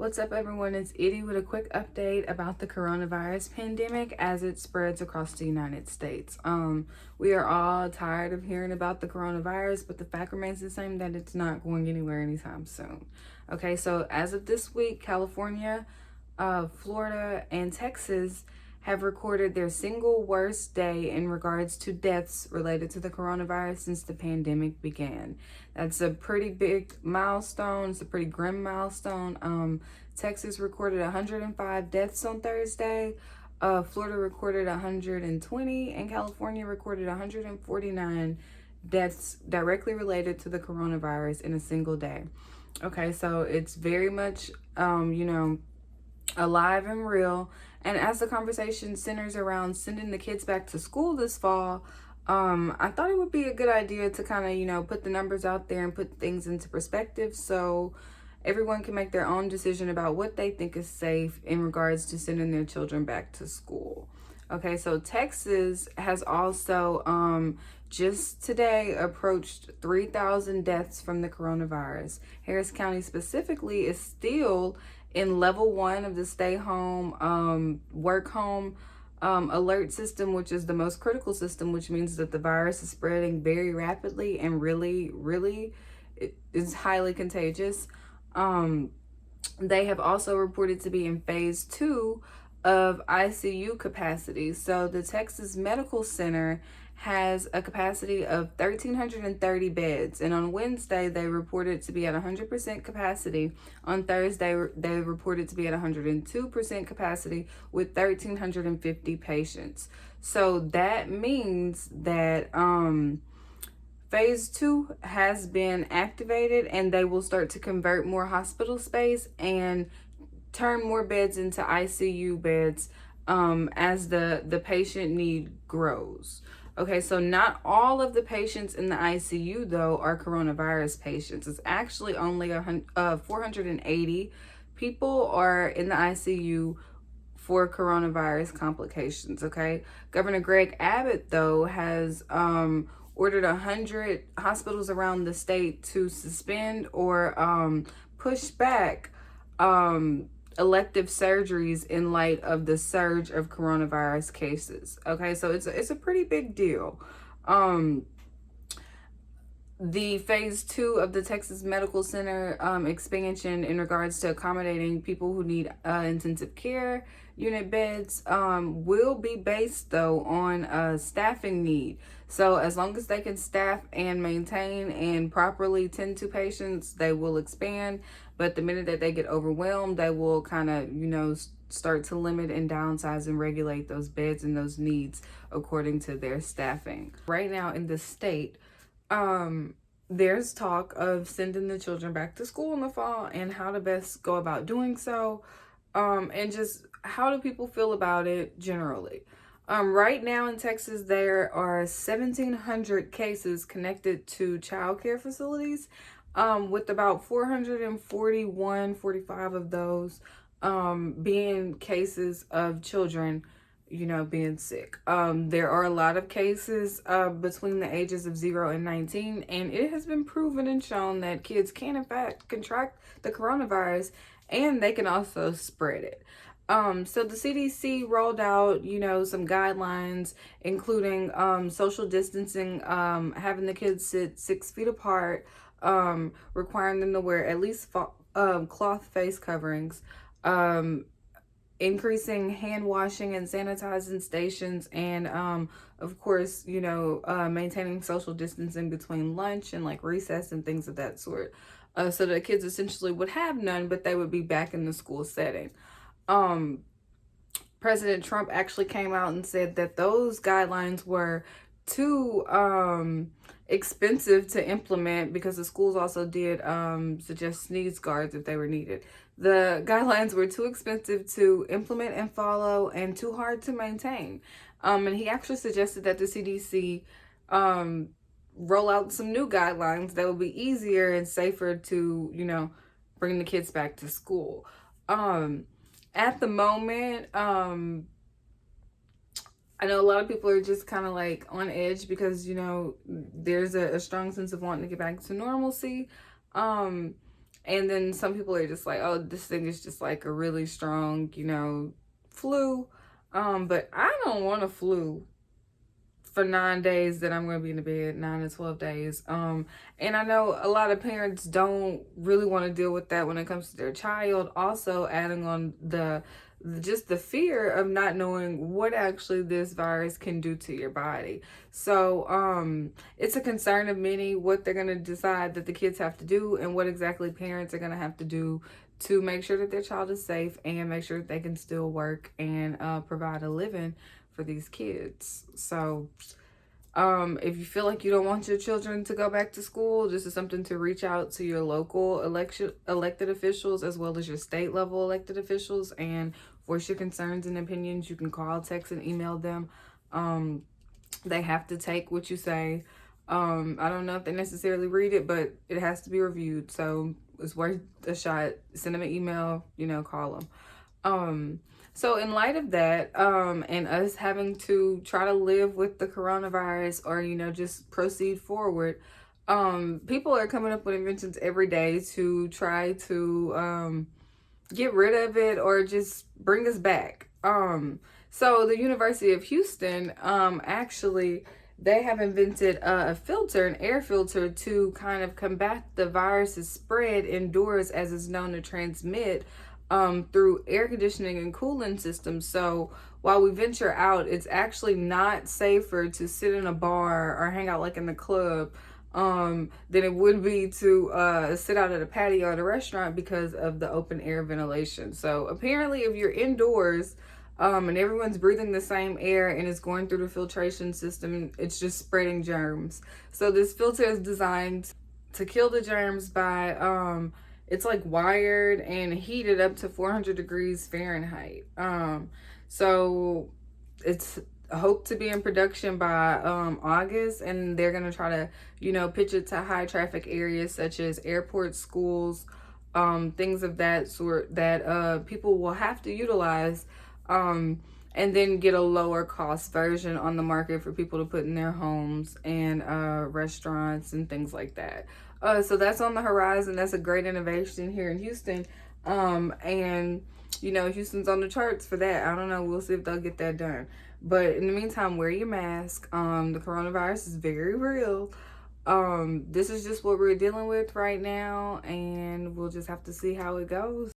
What's up, everyone? It's Edie with a quick update about the coronavirus pandemic as it spreads across the United States. We are all tired of hearing about the coronavirus, but the fact remains the same that it's not going anywhere anytime soon. Okay, so as of this week, California, Florida, and Texas have recorded their single worst day in regards to deaths related to the coronavirus since the pandemic began. That's a pretty big milestone. It's a pretty grim milestone. Texas recorded 105 deaths on Thursday. Florida recorded 120, and California recorded 149 deaths directly related to the coronavirus in a single day. Okay, so it's very much, alive and real. And as the conversation centers around sending the kids back to school this fall, I thought it would be a good idea to kind of, put the numbers out there and put things into perspective so everyone can make their own decision about what they think is safe in regards to sending their children back to school. Okay, so Texas has also just today approached 3,000 deaths from the coronavirus. Harris County specifically is still in level 1 of the stay home, work home alert system, which is the most critical system, which means that the virus is spreading very rapidly and really it is highly contagious. They have also reported to be in phase 2 of ICU capacity. So the Texas Medical Center has a capacity of 1,330 beds. And on Wednesday, they reported to be at 100% capacity. On Thursday, they reported to be at 102% capacity with 1,350 patients. So that means that phase 2 has been activated, and they will start to convert more hospital space and turn more beds into ICU beds as the patient need grows. Okay, so not all of the patients in the ICU, though, are coronavirus patients. It's actually only 480 people are in the ICU for coronavirus complications, okay? Governor Greg Abbott, though, has ordered 100 hospitals around the state to suspend or push back elective surgeries in light of the surge of coronavirus cases. Okay, so it's a pretty big deal. The phase 2 of the Texas Medical Center expansion in regards to accommodating people who need intensive care unit beds will be based, though, on a staffing need. So as long as they can staff and maintain and properly tend to patients, they will expand. But the minute that they get overwhelmed, they will kind of, start to limit and downsize and regulate those beds and those needs according to their staffing. Right now in the state, there's talk of sending the children back to school in the fall and how to best go about doing so, and just how do people feel about it generally. Right now in Texas, there are 1,700 cases connected to child care facilities, with about 45 of those being cases of children being sick. There are a lot of cases between the ages of 0 and 19, and it has been proven and shown that kids can in fact contract the coronavirus, and they can also spread it. So the CDC rolled out, some guidelines, including social distancing, having the kids sit 6 feet apart, requiring them to wear at least cloth face coverings, increasing hand washing and sanitizing stations, and of course, maintaining social distancing between lunch and like recess and things of that sort, so that kids essentially would have none, but they would be back in the school setting. President Trump actually came out and said that those guidelines were too expensive to implement, because the schools also did suggest sneeze guards if they were needed. The guidelines were too expensive to implement and follow and too hard to maintain. And he actually suggested that the CDC roll out some new guidelines that would be easier and safer to, bring the kids back to school. At the moment, I know a lot of people are just kind of like on edge because, there's a strong sense of wanting to get back to normalcy. And then some people are just like, oh, this thing is just like a really strong, flu. But I don't want a flu for 9 days that I'm going to be in the bed, 9 to 12 days. And I know a lot of parents don't really want to deal with that when it comes to their child. Also, adding on just the fear of not knowing what actually this virus can do to your body. So it's a concern of many what they're going to decide that the kids have to do and what exactly parents are going to have to do to make sure that their child is safe and make sure that they can still work and provide a living for these kids. So if you feel like you don't want your children to go back to school, this is something to reach out to your local elected officials as well as your state level elected officials and voice your concerns and opinions. You can call, text, and email them. They have to take what you say. I don't know if they necessarily read it, but it has to be reviewed. So it's worth a shot. Send them an email, call them. So in light of that, and us having to try to live with the coronavirus or, just proceed forward, people are coming up with inventions every day to try to get rid of it or just bring us back. So the University of Houston, actually, they have invented a filter, an air filter, to kind of combat the virus's spread indoors as it's known to transmit through air conditioning and cooling systems. So while we venture out, it's actually not safer to sit in a bar or hang out like in the club than it would be to sit out at a patio at a restaurant because of the open air ventilation. So apparently if you're indoors and everyone's breathing the same air and it's going through the filtration system, it's just spreading germs. So this filter is designed to kill the germs by it's like wired and heated up to 400 degrees Fahrenheit. So it's hoped to be in production by August, and they're gonna try to pitch it to high traffic areas such as airports, schools, things of that sort that people will have to utilize, and then get a lower cost version on the market for people to put in their homes and restaurants and things like that. So that's on the horizon. That's a great innovation here in Houston. And Houston's on the charts for that. I don't know. We'll see if they'll get that done. But in the meantime, wear your mask. The coronavirus is very real. This is just what we're dealing with right now, and we'll just have to see how it goes.